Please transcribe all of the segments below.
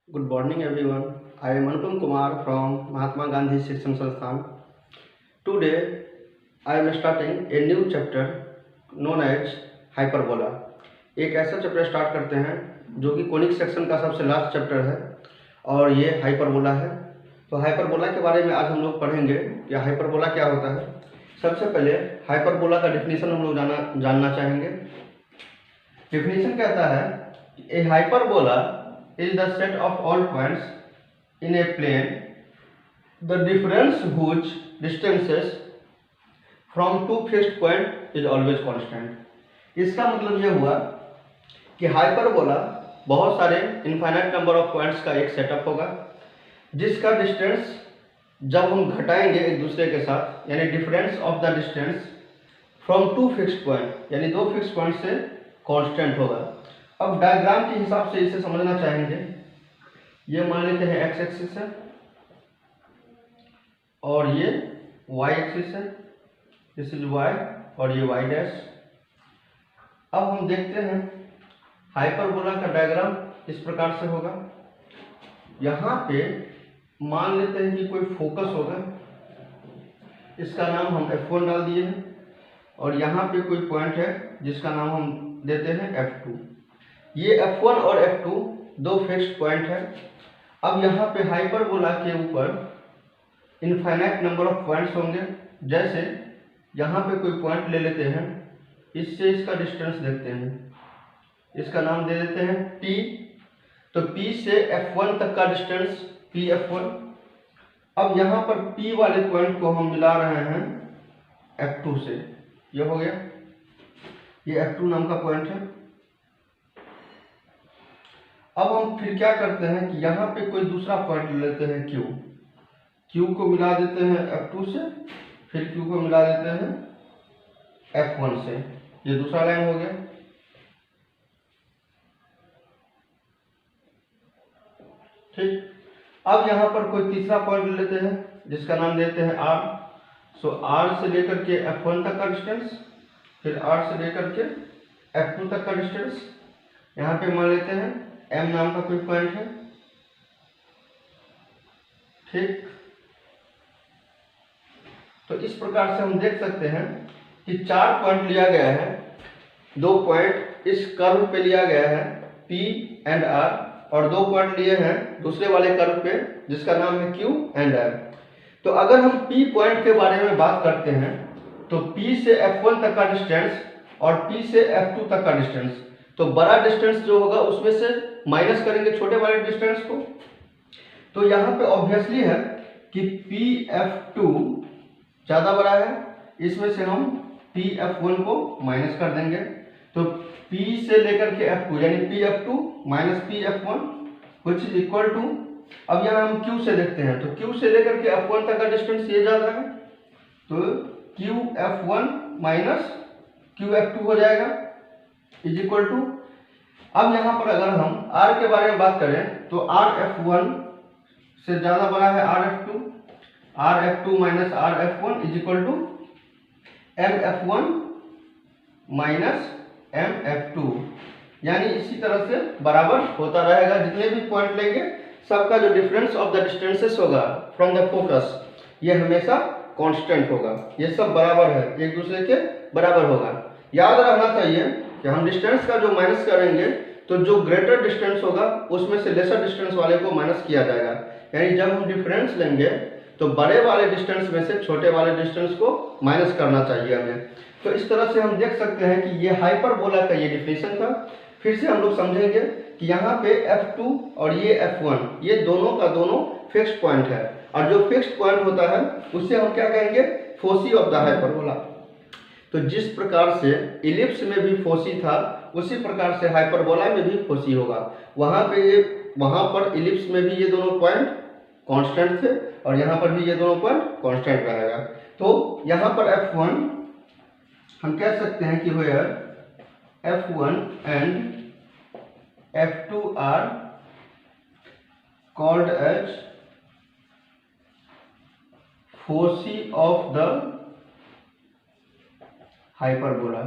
Good morning everyone. I am Anupam Kumar from Mahatma Gandhi Shikshan Sansthan. Today I am starting a new chapter known as Hyperbola. एक ऐसा chapter start करते हैं जो कि conic section का सबसे last chapter है और ये हाइपरबोला है। तो हाइपरबोला के बारे में आज हम लोग पढ़ेंगे कि हाइपरबोला क्या होता है। सबसे पहले हाइपरबोला का डिफिनीशन हम लोग जानना चाहेंगे। डिफिनीशन कहता है ए hyperbola is the set of all points in a plane the difference whose distances from two fixed point is always constant। इसका मतलब ये हुआ कि हाइपरबोला बहुत सारे इनफाइनाइट नंबर ऑफ पॉइंट्स का एक सेटअप होगा जिसका डिस्टेंस जब हम घटाएंगे एक दूसरे के साथ यानी difference of the distance from two fixed point यानी दो फिक्स्ड पॉइंट से कांस्टेंट होगा। अब डायग्राम के हिसाब से इसे समझना चाहेंगे। ये मान लेते हैं एक्स एक्सिस है और ये वाई एक्सिस है, दिस इज वाई और ये वाई डैश। अब हम देखते हैं हाइपरबोला का डायग्राम इस प्रकार से होगा। यहाँ पे मान लेते हैं कि कोई फोकस होगा, इसका नाम हम F1 डाल दिए हैं और यहाँ पे कोई पॉइंट है जिसका नाम हम देते हैं F2। ये F1 और F2 दो फिक्स्ड पॉइंट है। अब यहाँ पे हाइपरबोला के ऊपर इनफाइनाइट नंबर ऑफ पॉइंट्स होंगे। जैसे यहाँ पे कोई पॉइंट ले लेते हैं, इससे इसका डिस्टेंस देखते हैं, इसका नाम दे देते हैं P। तो P से F1 तक का डिस्टेंस PF1। अब यहाँ पर P वाले पॉइंट को हम मिला रहे हैं F2 से, ये हो गया, ये F2 नाम का पॉइंट है। अब हम फिर क्या करते हैं कि यहाँ पे कोई दूसरा पॉइंट ले लेते हैं Q को मिला देते हैं F2 से, फिर Q को मिला देते हैं F1 से, ये दूसरा लाइन हो गया। ठीक, अब यहाँ पर कोई तीसरा पॉइंट ले लेते हैं जिसका नाम देते हैं R। सो R से लेकर के F1 तक का डिस्टेंस, फिर R से लेकर के F2 तक का डिस्टेंस। यहाँ पे मान लेते हैं M नाम का कोई पॉइंट है। ठीक, तो इस प्रकार से हम देख सकते हैं कि चार पॉइंट लिया गया है, दो पॉइंट इस कर्व पे लिया गया है P एंड R और दो पॉइंट लिए हैं दूसरे वाले कर्व पे जिसका नाम है Q एंड R। तो अगर हम P पॉइंट के बारे में बात करते हैं तो P से F1 तक का डिस्टेंस और P से F2 तक का डिस्टेंस, तो बड़ा डिस्टेंस जो होगा उसमें से माइनस करेंगे छोटे वाले डिस्टेंस को। तो यहाँ पे ऑब्वियसली है कि PF2 ज़्यादा बड़ा है, इसमें से हम PF1 को माइनस कर देंगे। तो P से लेकर के F2 यानी PF2 minus PF1 which is equal to, अब यहाँ हम Q से देखते हैं तो Q से लेकर के F1 तक का डिस्टेंस ये ज़्यादा है, तो QF1 माइनस QF2 हो जाएगा इज इक्वल टू। अब यहाँ पर अगर हम R के बारे में बात करें तो RF1 से ज़्यादा बड़ा है RF2 minus RF1 is equal to MF1 minus MF2, यानी इसी तरह से बराबर होता रहेगा। जितने भी पॉइंट लेंगे सबका जो डिफरेंस ऑफ द डिस्टेंसेस होगा फ्रॉम द फोकस ये हमेशा कांस्टेंट होगा, ये सब बराबर है, एक दूसरे के बराबर होगा। याद रखना चाहिए कि हम डिस्टेंस का जो माइनस करेंगे तो जो ग्रेटर डिस्टेंस होगा उसमें से लेसर डिस्टेंस वाले को माइनस किया जाएगा। यानी जब हम डिफरेंस लेंगे तो बड़े वाले डिस्टेंस में से छोटे वाले डिस्टेंस को माइनस करना चाहिए हमें। तो इस तरह से हम देख सकते हैं कि ये हाइपरबोला का ये डिफिनीशन था। फिर से हम लोग समझेंगे कि यहाँ पे F2 और ये F1 ये दोनों का दोनों फिक्स्ड पॉइंट है और जो फिक्स्ड पॉइंट होता है उससे हम क्या कहेंगे, फोसी ऑफ द हाइपरबोला। तो जिस प्रकार से इलिप्स में भी फोसी था उसी प्रकार से हाइपरबोला में भी फोसी होगा। वहाँ पर इलिप्स में भी ये दोनों पॉइंट कांस्टेंट थे और यहाँ पर भी ये दोनों पॉइंट कांस्टेंट रहेगा। तो यहाँ पर F1 हम कह सकते हैं कि where F1 and F2 are called as foci of the hyperbola,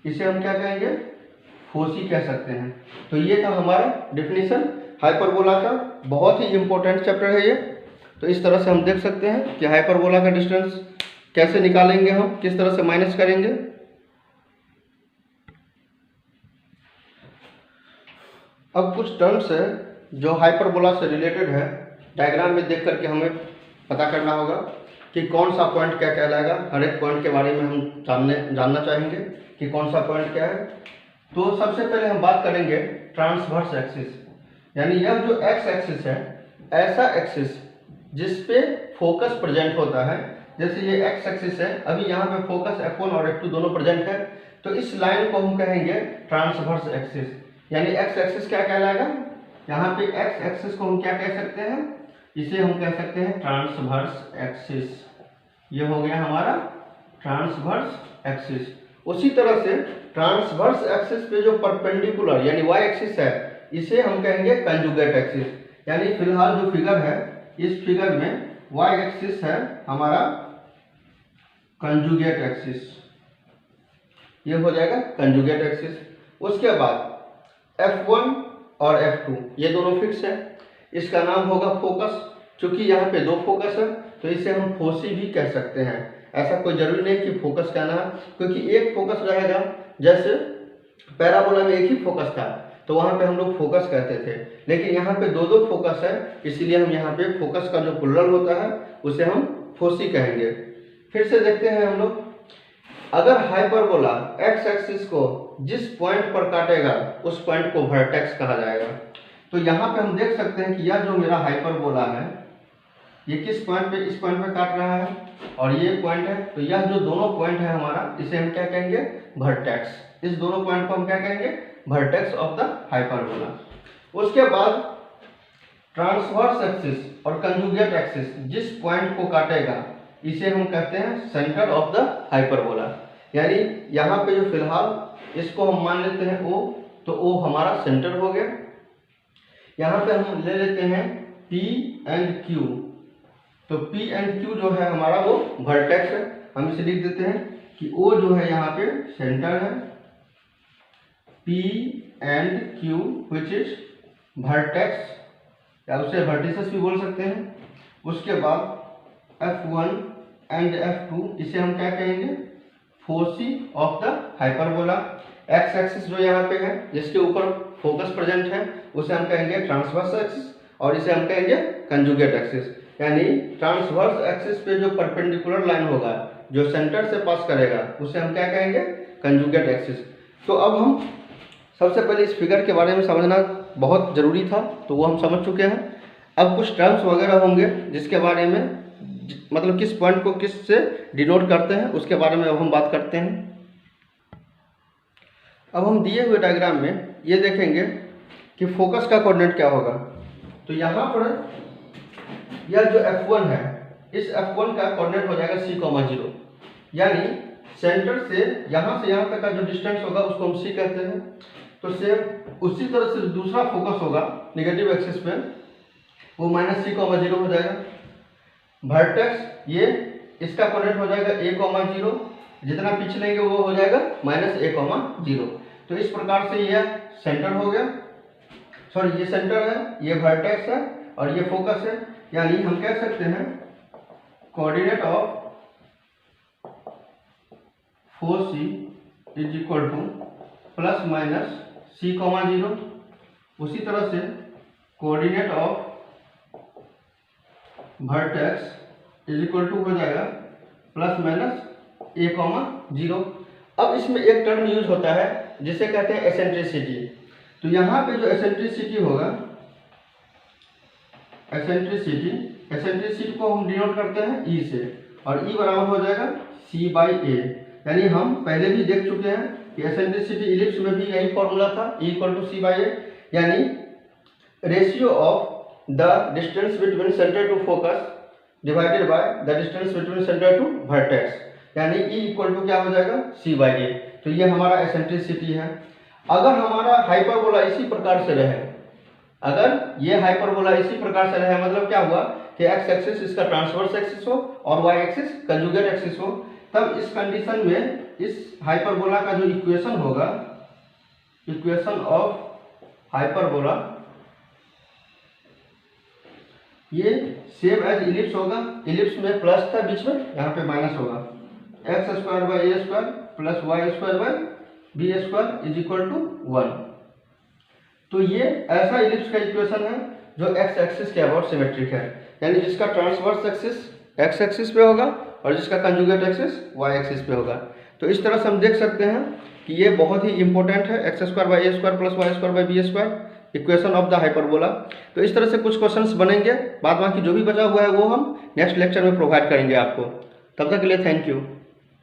इसे हम क्या कहेंगे, फोसी कह सकते हैं। तो ये था हमारा डिफिनीशन। हाइपरबोला का बहुत ही इम्पोर्टेंट चैप्टर है ये। तो इस तरह से हम देख सकते हैं कि हाइपरबोला का डिस्टेंस कैसे निकालेंगे, हम किस तरह से माइनस करेंगे। अब कुछ टर्म्स है जो हाइपरबोला से रिलेटेड है, डायग्राम में देख करके हमें पता करना होगा कि कौन सा पॉइंट क्या कहलाएगा। हर एक पॉइंट के बारे में हम जानना चाहेंगे कि कौन सा पॉइंट क्या है। तो सबसे पहले हम बात करेंगे ट्रांसवर्स एक्सिस, यानी यह जो एक्स एक्सिस है, ऐसा एक्सिस जिस पे फोकस प्रेजेंट होता है। जैसे ये एक्स एक्सिस है, अभी यहाँ पे फोकस F1 और F2 दोनों प्रेजेंट है, तो इस लाइन को हम कहेंगे ट्रांसवर्स एक्सिस। यानी एक्स एक्सिस क्या कहलाएगा, यहाँ पे एक्स एक्सिस को हम क्या कह सकते हैं, इसे हम कह सकते हैं ट्रांसवर्स एक्सिस। ये हो गया हमारा ट्रांसवर्स एक्सिस। उसी तरह से ट्रांसवर्स एक्सिस पे जो परपेंडिकुलर यानी वाई एक्सिस है, इसे हम कहेंगे कंजुगेट एक्सिस। यानी फिलहाल जो फिगर है, इस फिगर में वाई एक्सिस है हमारा कंजुगेट एक्सिस, ये हो जाएगा कंजुगेट एक्सिस। उसके बाद F1 और F2 ये दोनों फिक्स है, इसका नाम होगा फोकस। चूंकि यहाँ पे दो फोकस है तो इसे हम फोसी भी कह सकते हैं। ऐसा कोई जरूरी नहीं कि फोकस कहना है, क्योंकि एक फोकस रहेगा। जैसे पैराबोला में एक ही फोकस था तो वहाँ पे हम लोग फोकस कहते थे, लेकिन यहाँ पे दो दो फोकस है, इसीलिए हम यहाँ पे फोकस का जो प्लुरल होता है उसे हम फोसी कहेंगे। फिर से देखते हैं हम लोग, अगर हाइपरबोला एक्स एक्सिस को जिस पॉइंट पर काटेगा उस पॉइंट को वर्टेक्स कहा जाएगा। तो यहाँ पे हम देख सकते हैं कि यह जो मेरा हाइपरबोला है, ये किस पॉइंट पे, इस पॉइंट पे काट रहा है और ये पॉइंट है। तो यह जो दोनों पॉइंट है हमारा, इसे हम क्या कहेंगे, वर्टेक्स। इस दोनों पॉइंट को हम क्या कहेंगे, वर्टेक्स ऑफ द हाइपरबोला। उसके बाद ट्रांसवर्स एक्सिस और कंजुगेट एक्सिस जिस पॉइंट को काटेगा इसे हम कहते हैं सेंटर ऑफ द हाइपरबोला। यानी यहाँ पे जो फिलहाल इसको हम मान लेते हैं O, तो O हमारा सेंटर हो गया। यहाँ पे हम ले लेते हैं P एंड Q, तो P एंड Q जो है हमारा वो वर्टेक्स है। हम इसे लिख देते हैं कि O जो है यहाँ पे सेंटर है, P and Q which is vertex, या उसे वर्टिसेस भी बोल सकते हैं। उसके बाद F1 एंड F2 इसे हम क्या कहेंगे, foci of the hyperbola. X axis जो यहाँ पे है जिसके ऊपर फोकस प्रेजेंट है उसे हम कहेंगे ट्रांसवर्स एक्सिस, और इसे हम कहेंगे कंजुगेट एक्सिस। यानी ट्रांसवर्स एक्सिस पे जो परपेंडिकुलर लाइन होगा जो सेंटर से पास करेगा उसे हम क्या कहेंगे, कंजुगेट एक्सिस। तो अब हम सबसे पहले इस फिगर के बारे में समझना बहुत ज़रूरी था, तो वो हम समझ चुके हैं। अब कुछ टर्म्स वगैरह होंगे जिसके बारे में, मतलब किस पॉइंट को किस से डिनोट करते हैं उसके बारे में अब हम बात करते हैं। अब हम दिए हुए डायग्राम में ये देखेंगे कि फोकस का कोऑर्डिनेट क्या होगा। तो यहाँ पर यह जो F1 है, इस F1 का कोऑर्डिनेट हो जाएगा C, 0। यानी सेंटर से यहाँ तक का जो डिस्टेंस होगा उसको हम C कहते हैं। तो सेम उसी तरह से दूसरा फोकस होगा नेगेटिव एक्सिस पे, वो -C, 0 हो जाएगा। वर्टेक्स ये इसका कोऑर्डिनेट हो जाएगा A, 0, जितना पीछे लेंगे वो हो जाएगा -A, 0। तो इस प्रकार से यह सेंटर हो गया, सॉरी ये सेंटर है, ये वर्टेक्स है और ये फोकस है। यानी हम कह सकते हैं coordinate of foci is equal to +-C, 0। उसी तरह से coordinate of vertex is equal to हो जाएगा +-A, 0। अब इसमें एक टर्म यूज होता है जिसे कहते हैं एसेंट्रिसिटी। तो यहाँ पे जो एसेंट्रिसिटी होगा, एसेंट्रिसिटी को हम डिनोट करते हैं E से, और E बराबर हो जाएगा C/A। यानी हम पहले भी देख चुके हैं कि एसेंट्रिसिटी इलिप्स में भी यही फॉर्मूला था, E = C/A। यानी ratio of the distance between centre to focus divided by the distance between centre to vertex, यानी E = क्या हो जाएगा, C/A। तो ये हमारा एसेंट्रिसिटी है। अगर हमारा हाइपरबोला इसी प्रकार से रहे, अगर ये हाइपरबोला इसी प्रकार से रहे, मतलब क्या हुआ कि एक्स एक्सिस इसका ट्रांसवर्स एक्सिस हो और वाई एक्सिस कंजुगेट एक्सिस हो, तब इस कंडीशन में इस हाइपरबोला का जो इक्वेशन होगा, इक्वेशन ऑफ हाइपरबोला ये सेम एज इलिप्स होगा, इलिप्स में प्लस था बीच में, यहाँ पे माइनस होगा। X square by a square plus y square by b square is equal to 1। तो ये ऐसा इलिप्स का इक्वेशन है जो एक्स एक्सिस के अबाउट सिमेट्रिक है, यानी जिसका ट्रांसवर्स एक्सिस एक्स एक्सिस पे होगा और जिसका कंजुगेट एक्सिस वाई एक्सिस पे होगा। तो इस तरह से हम देख सकते हैं कि ये बहुत ही इंपॉर्टेंट है, x square by a square plus y square by b square equation of the hyperbola. तो इस तरह से कुछ क्वेश्चंस बनेंगे, बाद बाकी जो भी बचा हुआ है वो हम नेक्स्ट लेक्चर में प्रोवाइड करेंगे आपको। तब तक के लिए थैंक यू।